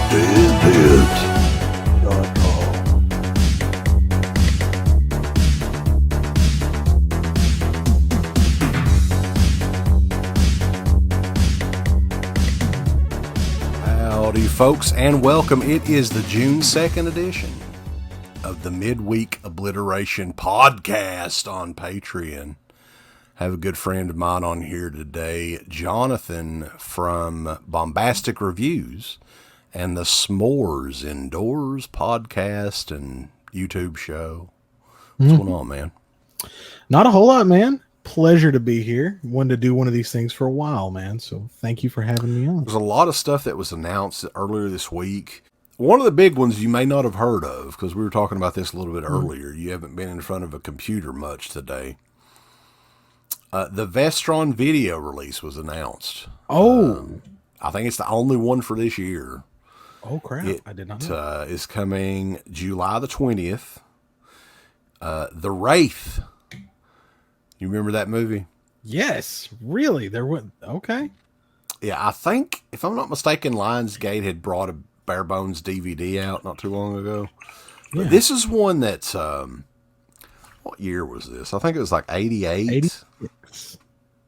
Howdy, folks, and welcome. It is the June 2nd edition of the Midweek Obliteration Podcast on Patreon. I have a good friend of mine on here today, Jonathan from Bombastic Reviews and the S'mores Indoors podcast and YouTube show. What's going on, man? Not a whole lot, man. Pleasure to be here. Wanted to do one of these things for a while, man. So thank you for having me on. There's a lot of stuff that was announced earlier this week. One of the big ones you may not have heard of, because we were talking about this a little bit earlier. You haven't been in front of a computer much today. The Vestron video release was announced. Oh. I think it's the only one for this year. Oh, crap. I did not know. It is coming July the 20th. The Wraith. You remember that movie? Yes. Really? Okay. Yeah, I think, if I'm not mistaken, Lionsgate had brought a Bare Bones DVD out not too long ago. But this is one that's, what year was this? I think it was like 88? 86.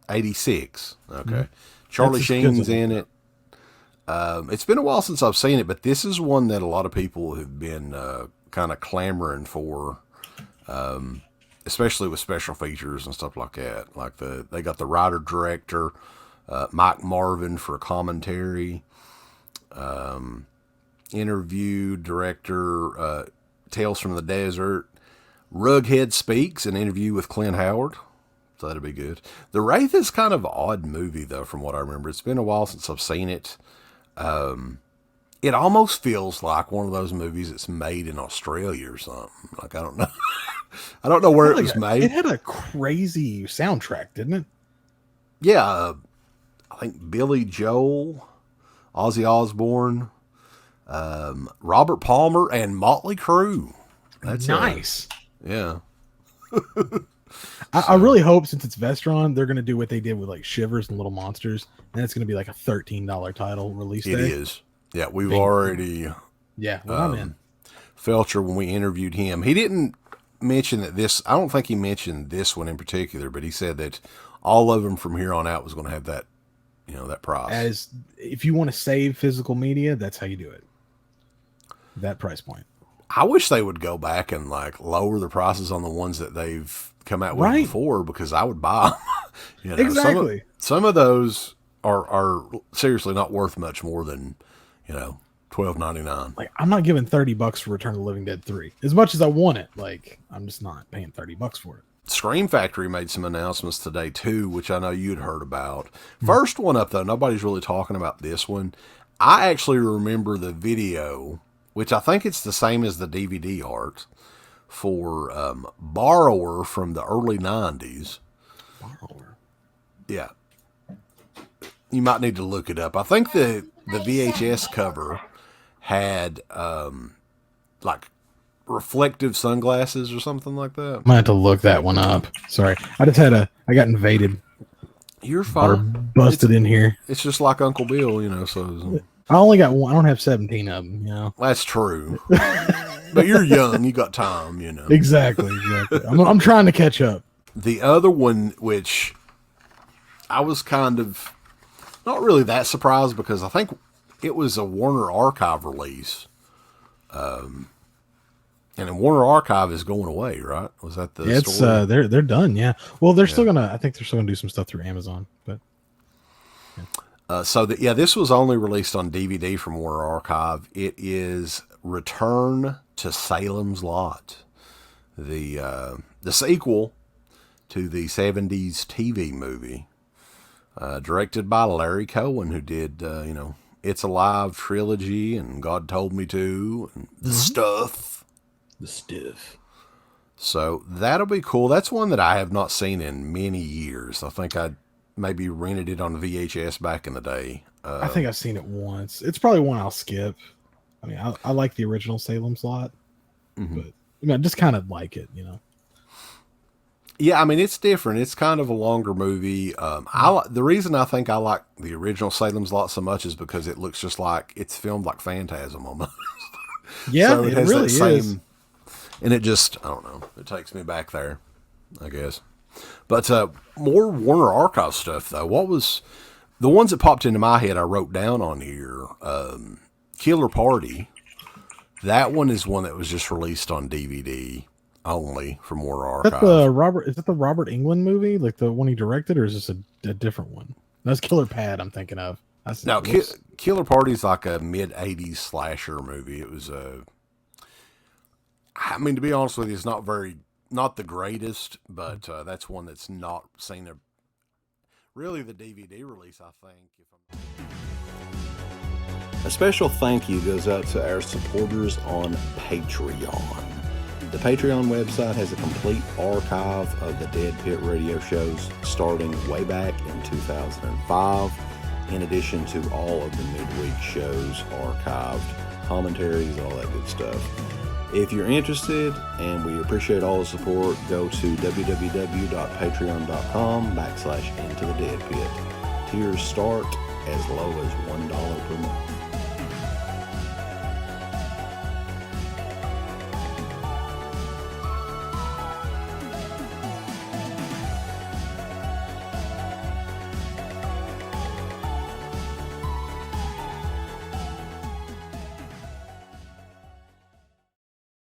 86. Okay. Charlie Sheen's in it. It's been a while since I've seen it, but this is one that a lot of people have been kind of clamoring for, especially with special features and stuff like that. Like they got the writer-director, Mike Marvin for commentary, interview director, Tales from the Desert, Rughead Speaks, an interview with Clint Howard. So that'll be good. The Wraith is kind of an odd movie, though, from what I remember. It's been a while since I've seen it. It almost feels like one of those movies that's made in Australia or something. Like, I don't know. I don't know where it was made. It had a crazy soundtrack, didn't it? Yeah. I think Billy Joel, Ozzy Osbourne, Robert Palmer, and Motley Crue. That's nice. Yeah. I really hope, since it's Vestron, they're going to do what they did with like Shivers and Little Monsters, and it's going to be like a $13 title release day. It is. Yeah, we've already. Yeah, well, I'm in. Felcher, when we interviewed him, he didn't mention that this. I don't think he mentioned this one in particular, but he said that all of them from here on out was going to have that, that price. As if you want to save physical media, that's how you do it. That price point. I wish they would go back and like lower the prices on the ones that they've come out with before, because I would buy them. Exactly. Some of those are seriously not worth much more than, $12.99. Like, I'm not giving $30 for Return of the Living Dead 3. As much as I want it, like, I'm just not paying $30 for it. Scream Factory made some announcements today too, which I know you'd heard about. First one up though, nobody's really talking about this one. I actually remember the video, which I think it's the same as the DVD art, for Borrower from the early 90s. Borrower? Yeah. You might need to look it up. I think the VHS cover had like reflective sunglasses or something like that. I might have to look that one up. Sorry. I got invaded. You're fine. Busted in here. It's just like Uncle Bill, so... I only got one. I don't have 17 of them, That's true. But you're young. You got time, Exactly. I'm trying to catch up. The other one, which I was kind of not really that surprised, because I think it was a Warner Archive release. And then Warner Archive is going away, right? Was that the story? They're done, yeah. Well, they're still I think they're still gonna do some stuff through Amazon, but this was only released on DVD from Warner Archive. It is Return to Salem's Lot, the sequel to the 70s TV movie, directed by Larry Cohen, who did, It's Alive trilogy and God Told Me To, and The Stuff. So that'll be cool. That's one that I have not seen in many years. I think I maybe rented it on VHS back in the day. I think I've seen it once. It's probably one I'll skip. I mean, I like the original Salem's Lot, but I just kind of like it, Yeah, I mean, it's different. It's kind of a longer movie. The reason I think I like the original Salem's Lot so much is because it looks just like it's filmed like Phantasm almost. Yeah, So it has really that same, is. and it just, I don't know, it takes me back there, I guess. But more Warner Archive stuff, though. What was the ones that popped into my head I wrote down on here? Killer Party. That one is one that was just released on DVD only from Warner Archive. Is that the Robert Englund movie? Like the one he directed, or is this a different one? That's Killer Pad I'm thinking of. No, Killer Party is like a mid-'80s slasher movie. It was I mean, to be honest with you, it's not the greatest, but that's one that's not seen really the DVD release, I think. A special thank you goes out to our supporters on Patreon. The Patreon website has a complete archive of the Dead Pit Radio shows starting way back in 2005, in addition to all of the midweek shows archived, commentaries, all that good stuff. If you're interested, and we appreciate all the support, go to www.patreon.com/Into the Dead Pit. Tiers start as low as $1 per month.